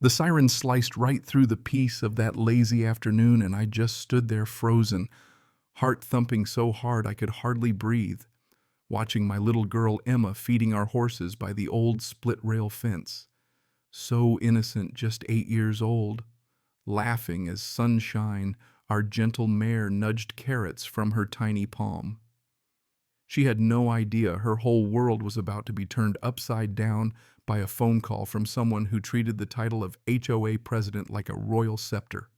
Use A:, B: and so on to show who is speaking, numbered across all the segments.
A: The siren sliced right through the peace of that lazy afternoon, and I just stood there frozen, heart thumping so hard I could hardly breathe, watching my little girl Emma feeding our horses by the old split-rail fence. So innocent, just 8 years old, laughing as Sunshine, our gentle mare, nudged carrots from her tiny palm. She had no idea her whole world was about to be turned upside down by a phone call from someone who treated the title of HOA president like a royal scepter.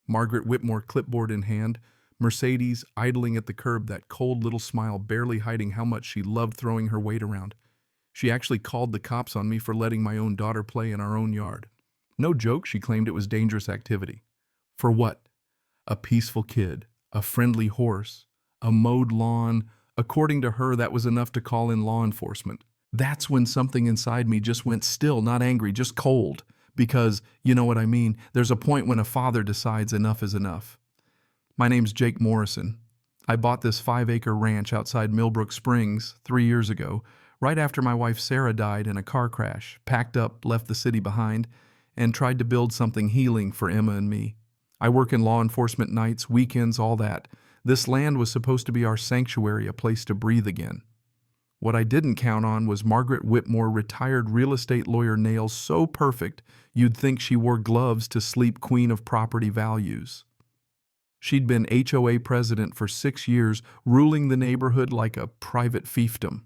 A: Margaret Whitmore, clipboard in hand, Mercedes idling at the curb, that cold little smile barely hiding how much she loved throwing her weight around. She actually called the cops on me for letting my own daughter play in our own yard. No joke, she claimed it was dangerous activity. For what? A peaceful kid, a friendly horse, a mowed lawn. According to her, that was enough to call in law enforcement. That's when something inside me just went still, not angry, just cold. Because, you know what I mean, there's a point when a father decides enough is enough. My name's Jake Morrison. I bought this 5-acre ranch outside Millbrook Springs 3 years ago, right after my wife Sarah died in a car crash, packed up, left the city behind, and tried to build something healing for Emma and me. I work in law enforcement nights, weekends, all that. This land was supposed to be our sanctuary, a place to breathe again. What I didn't count on was Margaret Whitmore, retired real estate lawyer, nails so perfect you'd think she wore gloves to sleep, queen of property values. She'd been HOA president for 6 years, ruling the neighborhood like a private fiefdom.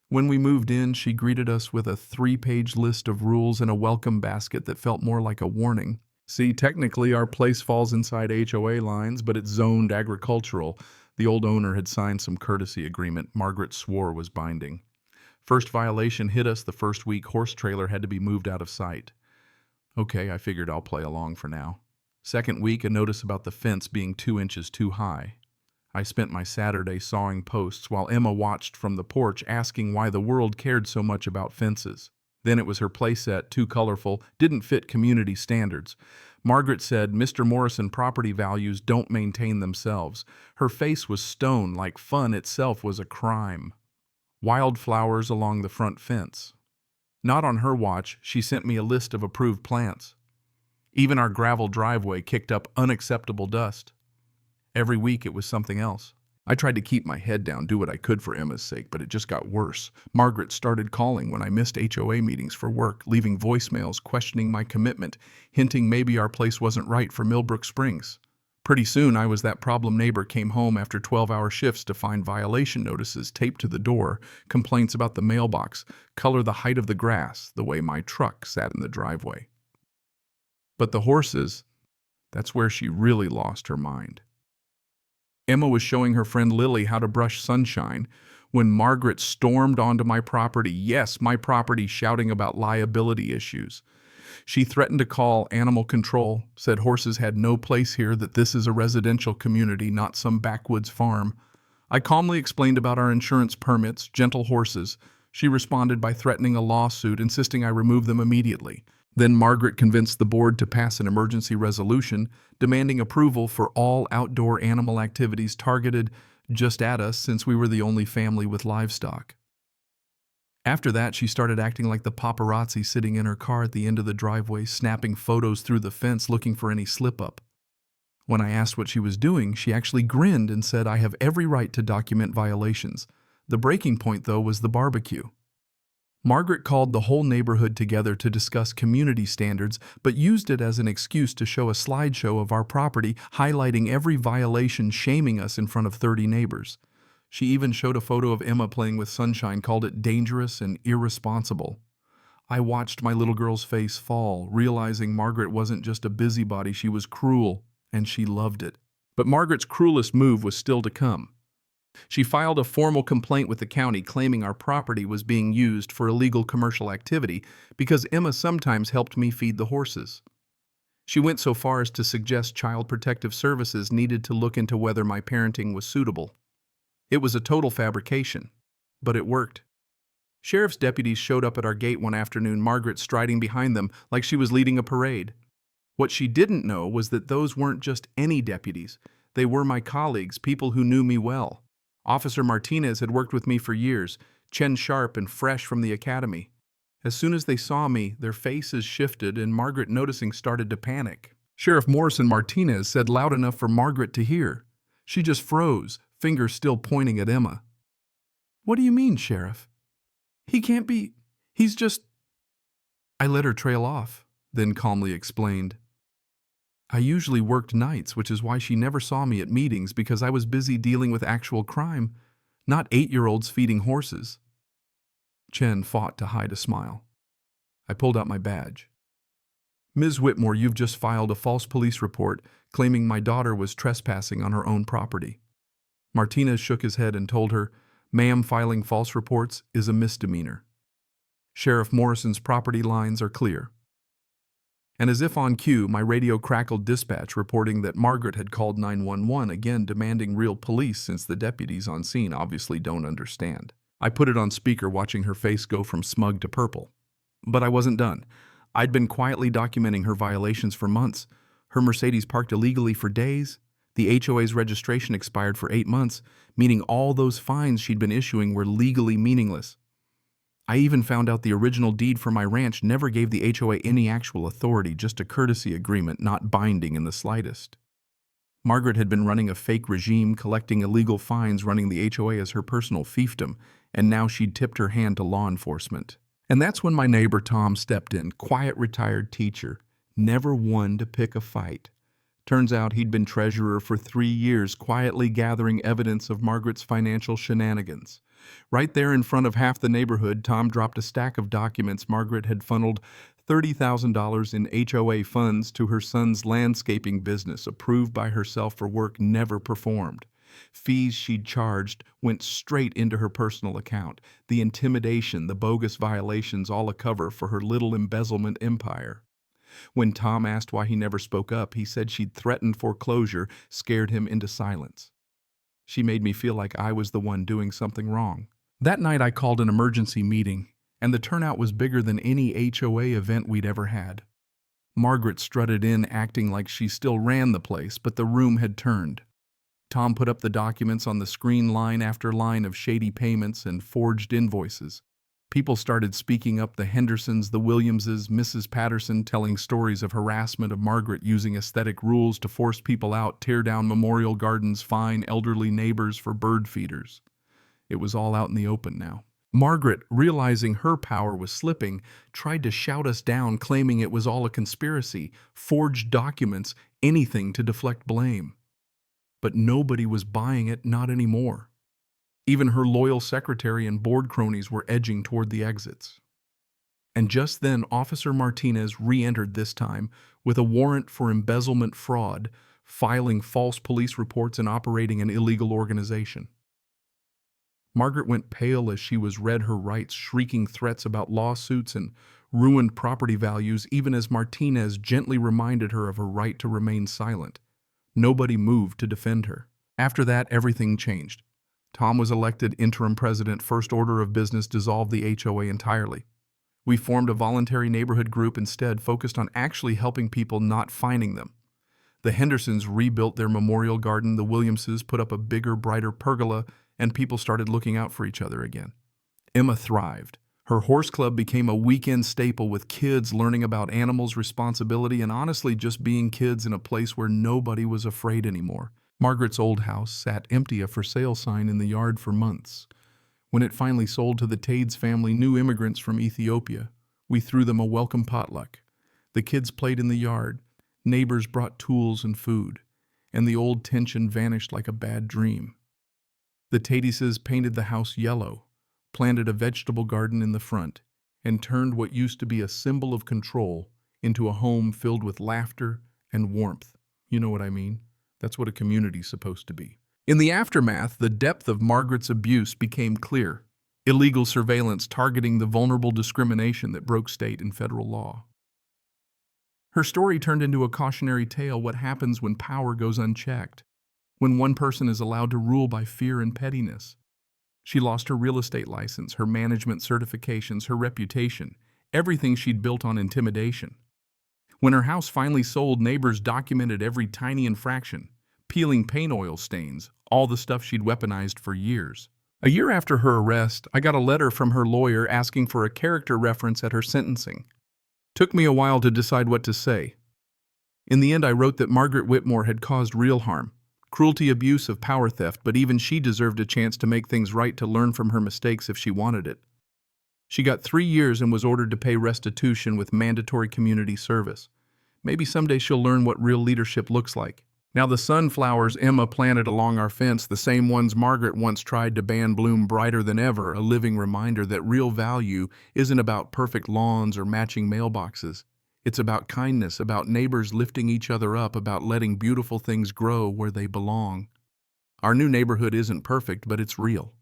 A: When we moved in, she greeted us with a 3-page list of rules and a welcome basket that felt more like a warning. See, technically our place falls inside HOA lines, but it's zoned agricultural. The old owner had signed some courtesy agreement Margaret swore was binding. First violation hit us the first week. Horse trailer had to be moved out of sight. Okay, I figured I'll play along for now. Second week, a notice about the fence being 2 inches too high. I spent my Saturday sawing posts while Emma watched from the porch, asking why the world cared so much about fences. Then it was her playset, too colorful, didn't fit community standards. Margaret said Mr. Morrison property values don't maintain themselves. Her face was stone, like fun itself was a crime. Wildflowers along the front fence. Not on her watch, she sent me a list of approved plants. Even our gravel driveway kicked up unacceptable dust. Every week it was something else. I tried to keep my head down, do what I could for Emma's sake, but it just got worse. Margaret started calling when I missed HOA meetings for work, leaving voicemails questioning my commitment, hinting maybe our place wasn't right for Millbrook Springs. Pretty soon I was that problem neighbor came home after 12-hour shifts to find violation notices taped to the door, complaints about the mailbox, color, the height of the grass, the way my truck sat in the driveway. But the horses, that's where she really lost her mind. Emma was showing her friend Lily how to brush Sunshine when Margaret stormed onto my property, yes, my property, shouting about liability issues. She threatened to call animal control, said horses had no place here, that this is a residential community, not some backwoods farm. I calmly explained about our insurance permits, gentle horses. She responded by threatening a lawsuit, insisting I remove them immediately. Then Margaret convinced the board to pass an emergency resolution demanding approval for all outdoor animal activities targeted just at us, since we were the only family with livestock. After that, she started acting like the paparazzi, sitting in her car at the end of the driveway, snapping photos through the fence looking for any slip-up. When I asked what she was doing, she actually grinned and said, I have every right to document violations. The breaking point, though, was the barbecue. Margaret called the whole neighborhood together to discuss community standards, but used it as an excuse to show a slideshow of our property, highlighting every violation, shaming us in front of 30 neighbors. She even showed a photo of Emma playing with Sunshine, called it dangerous and irresponsible. I watched my little girl's face fall, realizing Margaret wasn't just a busybody, she was cruel, and she loved it. But Margaret's cruelest move was still to come. She filed a formal complaint with the county claiming our property was being used for illegal commercial activity because Emma sometimes helped me feed the horses. She went so far as to suggest Child Protective Services needed to look into whether my parenting was suitable. It was a total fabrication, but it worked. Sheriff's deputies showed up at our gate one afternoon, Margaret striding behind them like she was leading a parade. What she didn't know was that those weren't just any deputies. They were my colleagues, people who knew me well. Officer Martinez had worked with me for years, chin sharp and fresh from the academy. As soon as they saw me, their faces shifted and Margaret, noticing, started to panic. Sheriff Morrison Martinez said loud enough for Margaret to hear. She just froze, fingers still pointing at Emma. "What do you mean, Sheriff? He can't be. He's just—" I let her trail off, then calmly explained. I usually worked nights, which is why she never saw me at meetings, because I was busy dealing with actual crime, not 8-year-olds feeding horses. Chen fought to hide a smile. I pulled out my badge. "Ms. Whitmore, you've just filed a false police report claiming my daughter was trespassing on her own property." Martinez shook his head and told her, "Ma'am, filing false reports is a misdemeanor. Sheriff Morrison's property lines are clear." And as if on cue, my radio crackled dispatch reporting that Margaret had called 911, again demanding real police since the deputies on scene obviously don't understand. I put it on speaker, watching her face go from smug to purple. But I wasn't done. I'd been quietly documenting her violations for months. Her Mercedes parked illegally for days. The HOA's registration expired for 8 months, meaning all those fines she'd been issuing were legally meaningless. I even found out the original deed for my ranch never gave the HOA any actual authority, just a courtesy agreement, not binding in the slightest. Margaret had been running a fake regime, collecting illegal fines, running the HOA as her personal fiefdom, and now she'd tipped her hand to law enforcement. And that's when my neighbor Tom stepped in, quiet retired teacher, never one to pick a fight. Turns out he'd been treasurer for 3 years, quietly gathering evidence of Margaret's financial shenanigans. Right there in front of half the neighborhood, Tom dropped a stack of documents. Margaret had funneled $30,000 in HOA funds to her son's landscaping business, approved by herself for work never performed. Fees she'd charged went straight into her personal account. The intimidation, the bogus violations, all a cover for her little embezzlement empire. When Tom asked why he never spoke up, he said she'd threatened foreclosure, scared him into silence. She made me feel like I was the one doing something wrong. That night I called an emergency meeting, and the turnout was bigger than any HOA event we'd ever had. Margaret strutted in, acting like she still ran the place, but the room had turned. Tom put up the documents on the screen, line after line of shady payments and forged invoices. People started speaking up, the Hendersons, the Williamses, Mrs. Patterson, telling stories of harassment of Margaret, using aesthetic rules to force people out, tear down memorial gardens, fine elderly neighbors for bird feeders. It was all out in the open now. Margaret, realizing her power was slipping, tried to shout us down, claiming it was all a conspiracy, forged documents, anything to deflect blame. But nobody was buying it, not anymore. Even her loyal secretary and board cronies were edging toward the exits. And just then, Officer Martinez re-entered, this time with a warrant for embezzlement fraud, filing false police reports and operating an illegal organization. Margaret went pale as she was read her rights, shrieking threats about lawsuits and ruined property values, even as Martinez gently reminded her of her right to remain silent. Nobody moved to defend her. After that, everything changed. Tom was elected interim president. First order of business: dissolved the HOA entirely. We formed a voluntary neighborhood group instead, focused on actually helping people, not fining them. The Hendersons rebuilt their memorial garden, the Williamses put up a bigger, brighter pergola, and people started looking out for each other again. Emma thrived. Her horse club became a weekend staple, with kids learning about animals, responsibility, and honestly just being kids in a place where nobody was afraid anymore. Margaret's old house sat empty, a for sale sign in the yard, for months. When it finally sold to the Tades family, new immigrants from Ethiopia, we threw them a welcome potluck. The kids played in the yard, neighbors brought tools and food, and the old tension vanished like a bad dream. The Tadeses painted the house yellow, planted a vegetable garden in the front, and turned what used to be a symbol of control into a home filled with laughter and warmth. You know what I mean? That's what a community's supposed to be. In the aftermath, the depth of Margaret's abuse became clear. Illegal surveillance targeting the vulnerable, discrimination that broke state and federal law. Her story turned into a cautionary tale: what happens when power goes unchecked, when one person is allowed to rule by fear and pettiness. She lost her real estate license, her management certifications, her reputation, everything she'd built on intimidation. When her house finally sold, neighbors documented every tiny infraction, peeling paint oil stains, all the stuff she'd weaponized for years. A year after her arrest, I got a letter from her lawyer asking for a character reference at her sentencing. Took me a while to decide what to say. In the end, I wrote that Margaret Whitmore had caused real harm, cruelty, abuse, of power theft, but even she deserved a chance to make things right, to learn from her mistakes if she wanted it. She got 3 years and was ordered to pay restitution with mandatory community service. Maybe someday she'll learn what real leadership looks like. Now the sunflowers Emma planted along our fence, the same ones Margaret once tried to ban, bloom brighter than ever, a living reminder that real value isn't about perfect lawns or matching mailboxes. It's about kindness, about neighbors lifting each other up, about letting beautiful things grow where they belong. Our new neighborhood isn't perfect, but it's real.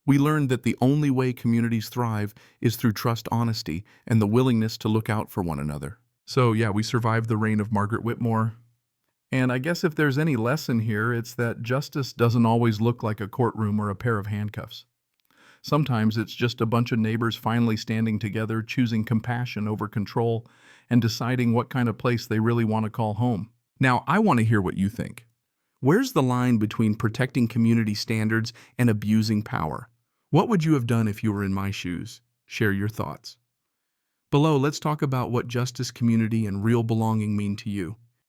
A: We learned that the only way communities thrive is through trust, honesty, and the willingness to look out for one another. So yeah, we survived the reign of Margaret Whitmore. And I guess if there's any lesson here, it's that justice doesn't always look like a courtroom or a pair of handcuffs. Sometimes it's just a bunch of neighbors finally standing together, choosing compassion over control, and deciding what kind of place they really want to call home. Now, I want to hear what you think. Where's the line between protecting community standards and abusing power? What would you have done if you were in my shoes? Share your thoughts. Below, let's talk about what justice, community, and real belonging mean to you.